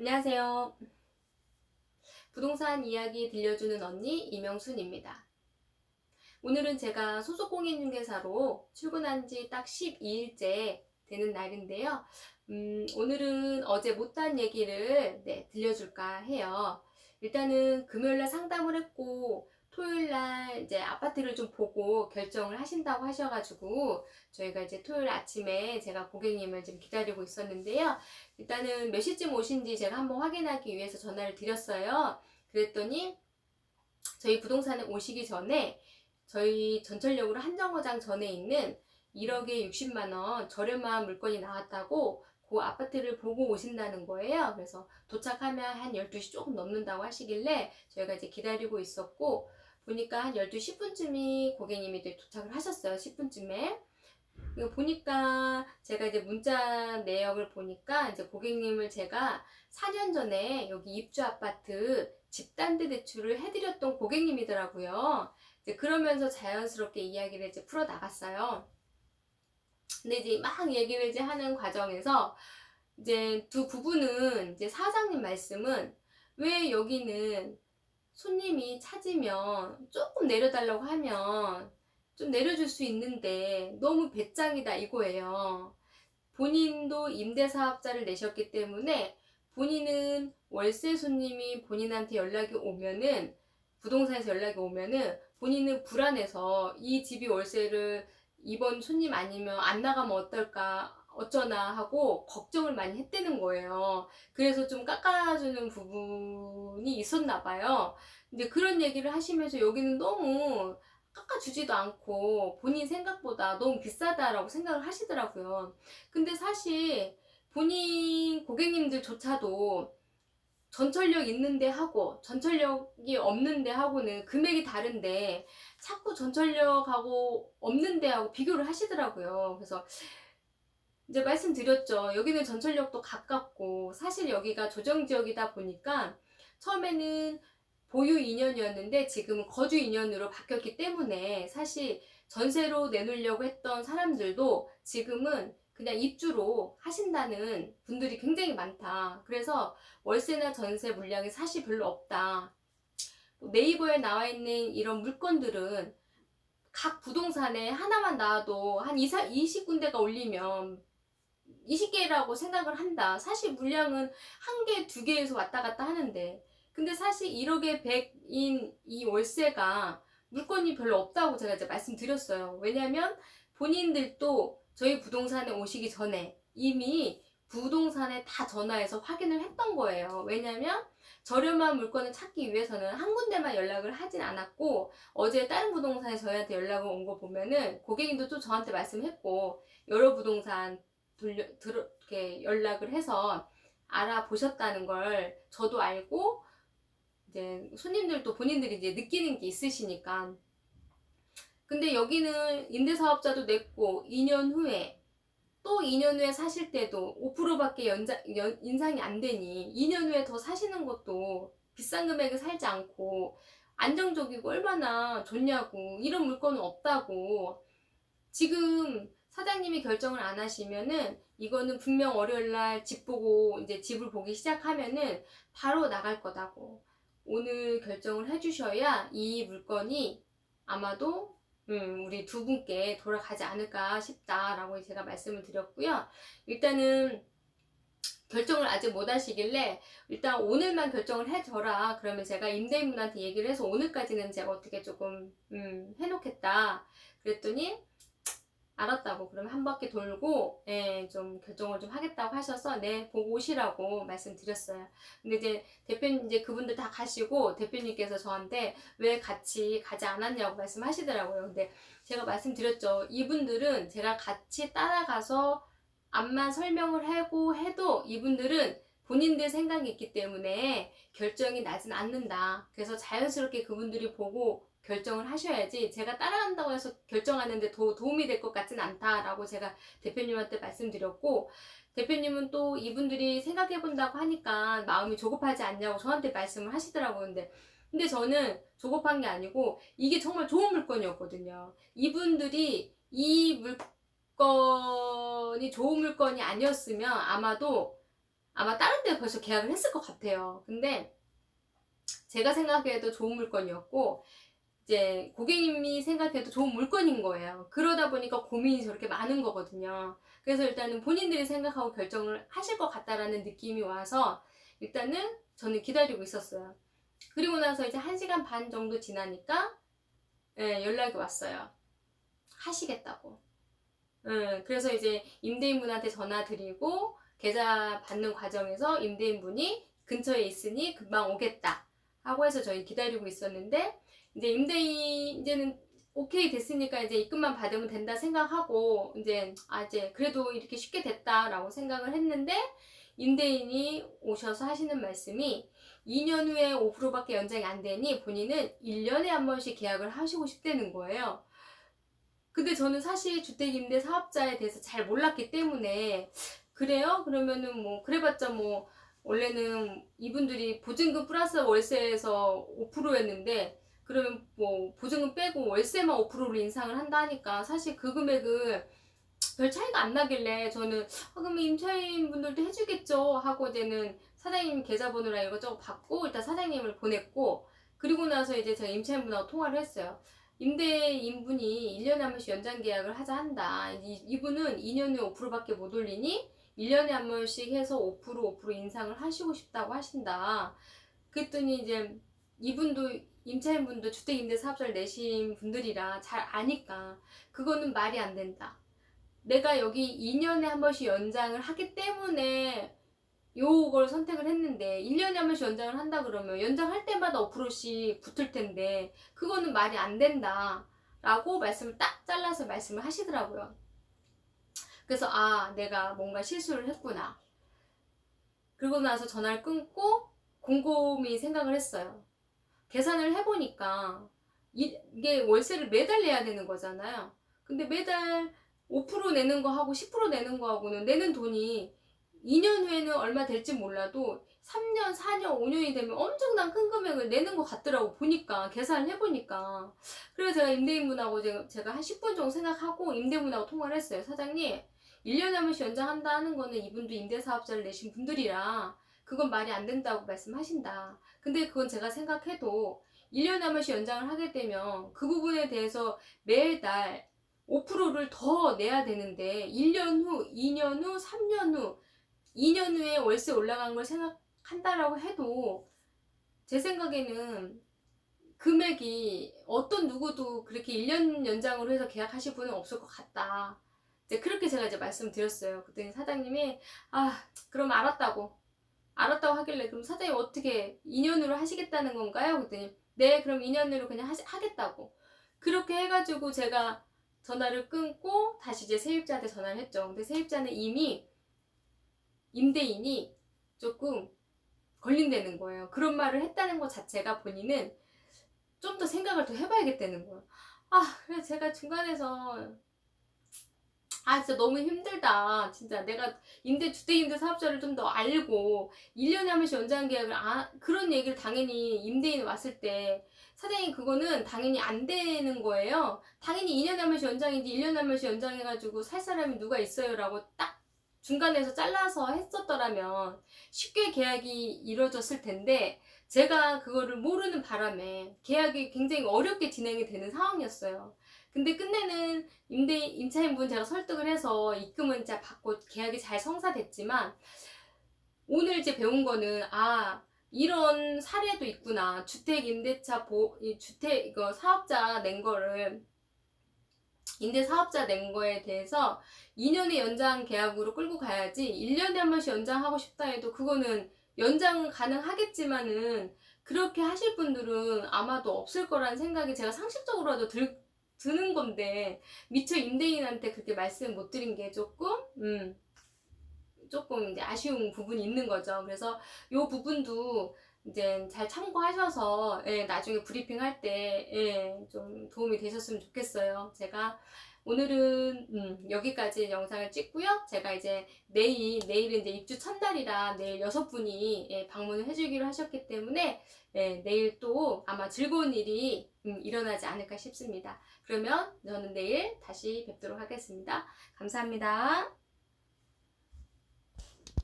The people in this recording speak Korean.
안녕하세요. 부동산 이야기 들려주는 언니 이명순입니다. 오늘은 제가 소속 공인중개사로 출근한 지 딱 12일째 되는 날인데요. 오늘은 어제 못한 얘기를 들려줄까 해요. 일단은 금요일날 상담을 했고 토요일날 이제 아파트를 좀 보고 결정을 하신다고 하셔가지고 저희가 이제 토요일 아침에 제가 고객님을 좀 기다리고 있었는데요. 일단은 몇 시쯤 오신지 제가 한번 확인하기 위해서 전화를 드렸어요. 그랬더니 저희 부동산에 오시기 전에 저희 전철역으로 한정거장 전에 있는 1억에 60만원 저렴한 물건이 나왔다고 그 아파트를 보고 오신다는 거예요. 그래서 도착하면 한 12시 조금 넘는다고 하시길래 저희가 이제 기다리고 있었고, 보니까 한 12시 10분쯤이 고객님이 도착을 하셨어요. 10분쯤에. 이거 보니까 제가 이제 문자 내역을 보니까 이제 고객님을 제가 4년 전에 여기 입주 아파트 집단대 대출을 해드렸던 고객님이더라고요. 이제 그러면서 자연스럽게 이야기를 이제 풀어 나갔어요. 근데 이제 막 얘기를 이제 하는 과정에서 이제 두 부부는 이제 사장님 말씀은 왜 여기는 손님이 찾으면 조금 내려달라고 하면 좀 내려줄 수 있는데 너무 배짱이다 이거예요. 본인도 임대사업자를 내셨기 때문에 본인은 월세 손님이 본인한테 연락이 오면은, 부동산에서 연락이 오면은 본인은 불안해서 이 집이 월세를 이번 손님 아니면 안 나가면 어떨까 어쩌나 하고 걱정을 많이 했다는 거예요. 그래서 좀 깎아주는 부분이 있었나 봐요. 근데 그런 얘기를 하시면서 여기는 너무 깎아주지도 않고 본인 생각보다 너무 비싸다라고 생각을 하시더라고요. 근데 사실 본인 고객님들조차도 전철역 있는데 하고 전철역이 없는데 하고는 금액이 다른데 자꾸 전철역하고 없는데 하고 비교를 하시더라고요. 그래서 이제 말씀드렸죠. 여기는 전철역도 가깝고 사실 여기가 조정지역이다 보니까 처음에는 보유 2년이었는데 지금은 거주 2년으로 바뀌었기 때문에 사실 전세로 내놓으려고 했던 사람들도 지금은 그냥 입주로 하신다는 분들이 굉장히 많다. 그래서 월세나 전세 물량이 사실 별로 없다. 네이버에 나와 있는 이런 물건들은 각 부동산에 하나만 나와도 한 20군데가 올리면 20개라고 생각을 한다. 사실 물량은 한 개, 두 개에서 왔다 갔다 하는데. 근데 사실 1억에 100인 이 월세가 물건이 별로 없다고 제가 이제 말씀드렸어요. 왜냐면 본인들도 저희 부동산에 오시기 전에 이미 부동산에 다 전화해서 확인을 했던 거예요. 왜냐면 저렴한 물건을 찾기 위해서는 한 군데만 연락을 하진 않았고, 어제 다른 부동산에 저희한테 연락을 온 거 보면은 고객님도 또 저한테 말씀했고 여러 부동산 이렇게 연락을 해서 알아보셨다는 걸 저도 알고, 이제 손님들도 본인들이 이제 느끼는 게 있으시니까. 근데 여기는 임대사업자도 냈고 2년 후에 또 2년 후에 사실 때도 5%밖에 인상이 안 되니 2년 후에 더 사시는 것도 비싼 금액에 살지 않고 안정적이고 얼마나 좋냐고. 이런 물건은 없다고. 지금 사장님이 결정을 안 하시면은 이거는 분명 월요일날 집 보고 이제 집을 보기 시작하면은 바로 나갈 거다고. 오늘 결정을 해주셔야 이 물건이 아마도 우리 두 분께 돌아가지 않을까 싶다라고 제가 말씀을 드렸고요. 일단은 결정을 아직 못 하시길래 일단 오늘만 결정을 해줘라. 그러면 제가 임대인분한테 얘기를 해서 오늘까지는 제가 어떻게 조금 해놓겠다. 그랬더니 알았다고. 그러면 한 바퀴 돌고 좀 결정을 좀 하겠다고 하셔서 네 보고 오시라고 말씀드렸어요. 근데 이제 대표님 이제 그분들 다 가시고 대표님께서 저한테 왜 같이 가지 않았냐고 말씀하시더라고요. 근데 제가 말씀드렸죠. 이분들은 제가 같이 따라가서 앞만 설명을 하고 해도 이분들은 본인들 생각이 있기 때문에 결정이 나진 않는다. 그래서 자연스럽게 그분들이 보고 결정을 하셔야지 제가 따라간다고 해서 결정하는데 도움이 될 것 같진 않다라고 제가 대표님한테 말씀드렸고, 대표님은 또 이분들이 생각해 본다고 하니까 마음이 조급하지 않냐고 저한테 말씀을 하시더라고요. 근데 저는 조급한 게 아니고 이게 정말 좋은 물건이었거든요. 이분들이 이 물건이 좋은 물건이 아니었으면 아마 다른 데 벌써 계약을 했을 것 같아요. 근데 제가 생각해도 좋은 물건이었고 이제 고객님이 생각해도 좋은 물건인 거예요. 그러다 보니까 고민이 저렇게 많은 거거든요. 그래서 일단은 본인들이 생각하고 결정을 하실 것 같다라는 느낌이 와서 일단은 저는 기다리고 있었어요. 그리고 나서 이제 1시간 반 정도 지나니까 연락이 왔어요. 하시겠다고. 그래서 이제 임대인분한테 전화 드리고 계좌 받는 과정에서 임대인분이 근처에 있으니 금방 오겠다 하고 해서 저희 기다리고 있었는데 이제 이제는 오케이 됐으니까 이제 입금만 받으면 된다 생각하고 이제 그래도 이렇게 쉽게 됐다라고 생각을 했는데 임대인이 오셔서 하시는 말씀이 2년 후에 5%밖에 연장이 안 되니 본인은 1년에 한 번씩 계약을 하시고 싶다는 거예요. 근데 저는 사실 주택임대 사업자에 대해서 잘 몰랐기 때문에 그래요? 그러면은 뭐 그래봤자 뭐 원래는 이분들이 보증금 플러스 월세에서 5%였는데 그러면 뭐 보증금 빼고 월세만 5%로 인상을 한다 하니까 사실 그 금액은 별 차이가 안 나길래 저는 그러면 임차인 분들도 해주겠죠 하고 이제는 사장님 계좌번호랑 이것저것 받고 일단 사장님을 보냈고 그리고 나서 이제 제가 임차인분하고 통화를 했어요. 임대인분이 1년에 한 번씩 연장 계약을 하자 한다. 이분은 2년 후에 5%밖에 못 올리니 1년에 한 번씩 해서 5% 인상을 하시고 싶다고 하신다. 그랬더니 이제 이분도 임차인분도 주택임대사업자를 내신 분들이라 잘 아니까 그거는 말이 안 된다. 내가 여기 2년에 한 번씩 연장을 하기 때문에 요걸 선택을 했는데 1년에 한 번씩 연장을 한다 그러면 연장할 때마다 5%씩 붙을 텐데 그거는 말이 안 된다 라고 말씀을 딱 잘라서 말씀을 하시더라고요. 그래서 내가 뭔가 실수를 했구나. 그러고 나서 전화를 끊고 곰곰이 생각을 했어요. 계산을 해보니까 이게 월세를 매달 내야 되는 거잖아요. 근데 매달 5% 내는 거 하고 10% 내는 거 하고는 내는 돈이 2년 후에는 얼마 될지 몰라도 3년, 4년, 5년이 되면 엄청난 큰 금액을 내는 것 같더라고 보니까 계산을 해보니까. 그래서 제가 임대인분하고 제가 한 10분 정도 생각하고 임대인분하고 통화를 했어요. 사장님 1년에 한 번씩 연장한다 하는 거는 이분도 임대사업자를 내신 분들이라 그건 말이 안 된다고 말씀하신다. 근데 그건 제가 생각해도 1년에 한 번씩 연장을 하게 되면 그 부분에 대해서 매달 5%를 더 내야 되는데 1년 후, 2년 후, 3년 후, 2년 후에 월세 올라간 걸 생각한다라고 해도 제 생각에는 금액이 어떤 누구도 그렇게 1년 연장으로 해서 계약하실 분은 없을 것 같다. 이제 그렇게 제가 이제 말씀드렸어요. 그랬더니 사장님이 그럼 알았다고 하길래 그럼 사장님 어떻게 2년으로 하시겠다는 건가요? 그랬더니 네 그럼 2년으로 그냥 하겠다고 그렇게 해가지고 제가 전화를 끊고 다시 이제 세입자한테 전화를 했죠. 근데 세입자는 이미 임대인이 조금 걸린다는 거예요. 그런 말을 했다는 것 자체가 본인은 좀 더 생각을 더 해봐야겠다는 거예요. 그래서 제가 중간에서 진짜 너무 힘들다. 진짜 내가 주택임대 사업자를 좀 더 알고 1년에 한 번씩 연장 계약을 그런 얘기를 당연히 임대인 왔을 때 사장님 그거는 당연히 안 되는 거예요. 당연히 2년에 한 번씩 연장이지 1년에 한 번씩 연장해가지고 살 사람이 누가 있어요 라고 딱 중간에서 잘라서 했었더라면 쉽게 계약이 이루어졌을 텐데 제가 그거를 모르는 바람에 계약이 굉장히 어렵게 진행이 되는 상황이었어요. 근데 끝내는 임차인분 제가 설득을 해서 입금은 진짜 받고 계약이 잘 성사됐지만 오늘 이제 배운 거는 이런 사례도 있구나. 이거 사업자 낸 거를 임대 사업자 낸 거에 대해서 2년의 연장 계약으로 끌고 가야지 1년에 한 번씩 연장하고 싶다 해도 그거는 연장은 가능하겠지만은 그렇게 하실 분들은 아마도 없을 거라는 생각이 제가 상식적으로라도 드는 건데 미처 임대인한테 그렇게 말씀 못 드린 게 조금 이제 아쉬운 부분이 있는 거죠. 그래서 요 부분도 이제 잘 참고하셔서 나중에 브리핑 할 때 좀 도움이 되셨으면 좋겠어요. 제가 오늘은 여기까지 영상을 찍고요. 제가 이제 내일은 이제 입주 첫날이라 내일 6분이 방문을 해주기로 하셨기 때문에 내일 또 아마 즐거운 일이 일어나지 않을까 싶습니다. 그러면 저는 내일 다시 뵙도록 하겠습니다. 감사합니다.